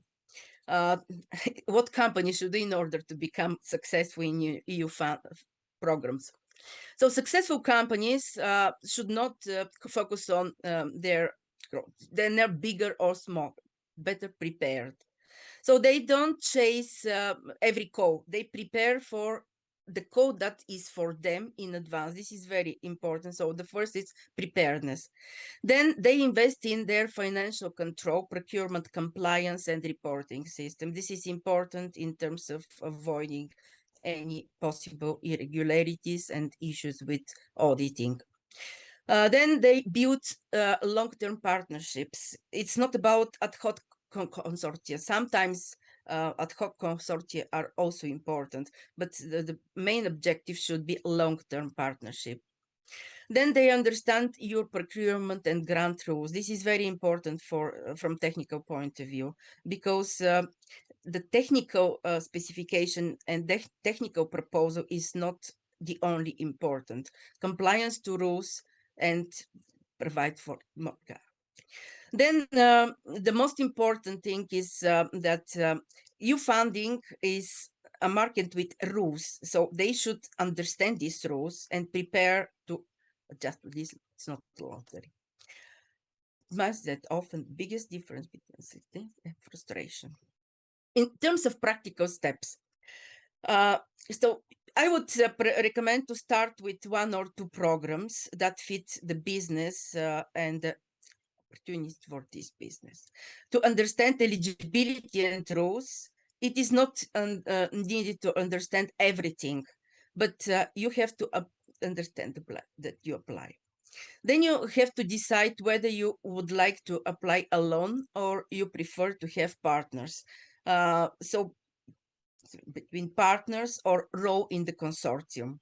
What companies should do in order to become successful in EU programs. So successful companies should not focus on their growth. They're not bigger or small, better prepared. So they don't chase every code. They prepare for the code that is for them in advance. This is very important. So the first is preparedness. Then they invest in their financial control, procurement, compliance, and reporting system. This is important in terms of avoiding any possible irregularities and issues with auditing. Then they build long-term partnerships. It's not about ad hoc consortia. Sometimes ad hoc consortia are also important, but the main objective should be long-term partnership. Then they understand your procurement and grant rules. This is very important from technical point of view, because the technical specification and the technical proposal is not the only important. Compliance to rules and provide for more. Then the most important thing is that EU funding is a market with rules. So they should understand these rules and prepare to adjust this. It's not lottery. That often biggest difference between success and frustration. In terms of practical steps, so I would recommend to start with 1 or 2 programs that fit the business and the opportunities for this business. To understand eligibility and rules, it is not needed to understand everything, but you have to understand that you apply. Then you have to decide whether you would like to apply alone or you prefer to have partners. So between partners or role in the consortium.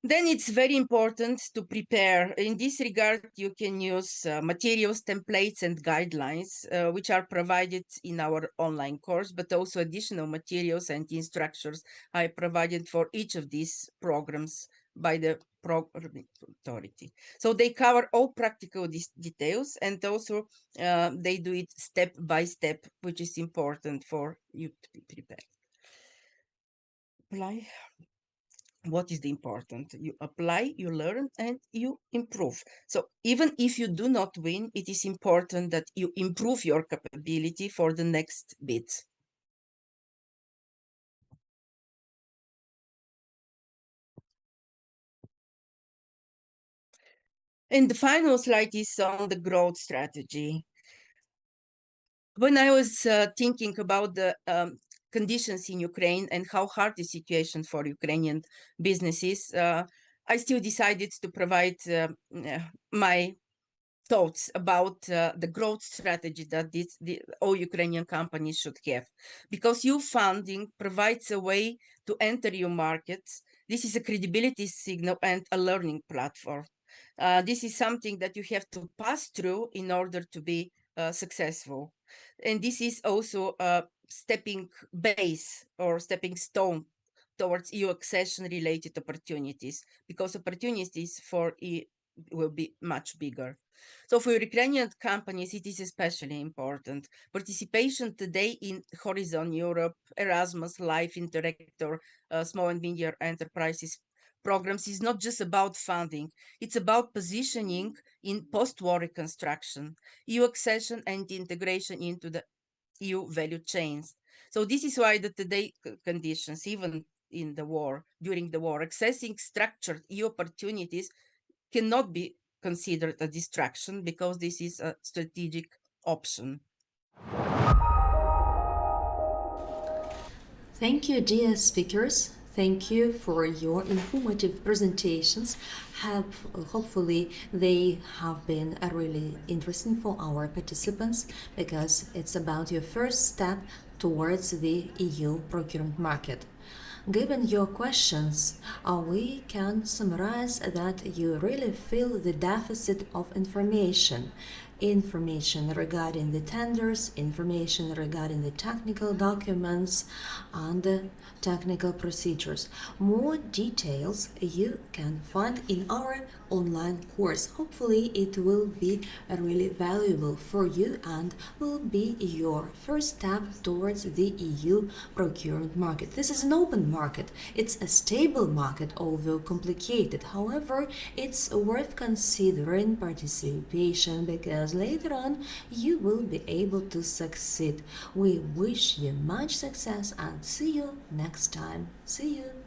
Then it's very important to prepare. In this regard, you can use materials, templates, and guidelines, which are provided in our online course, but also additional materials and instructions I provided for each of these programs by the program authority. So they cover all practical details, and also they do it step by step, which is important for you to be prepared. Apply. What is the important? You apply, you learn, and you improve. So even if you do not win, it is important that you improve your capability for the next bids. And the final slide is on the growth strategy. When I was thinking about the conditions in Ukraine and how hard the situation for Ukrainian businesses, I still decided to provide my thoughts about the growth strategy that all Ukrainian companies should have. Because EU funding provides a way to enter EU markets. This is a credibility signal and a learning platform. This is something that you have to pass through in order to be successful. And this is also a stepping base or stepping stone towards EU accession related opportunities, because opportunities for EU will be much bigger. So for Ukrainian companies, it is especially important. Participation today in Horizon Europe, Erasmus, Life, Interactor, small and medium enterprises programs is not just about funding. It's about positioning in post-war reconstruction, EU accession and integration into the EU value chains. So this is why the today conditions, even in the war, during the war, accessing structured EU opportunities cannot be considered a distraction, because this is a strategic option. Thank you, dear speakers. Thank you for your informative presentations. Hopefully they have been really interesting for our participants, because it's about your first step towards the EU procurement market. Given your questions, we can summarize that you really feel the deficit of information regarding the tenders, information regarding the technical documents and the technical procedures. More details you can find in our online course. Hopefully it will be really valuable for you and will be your first step towards the EU procurement market. This is an open market. It's a stable market, although complicated. However, it's worth considering participation, because later on you will be able to succeed. We wish you much success and see you next time. See you.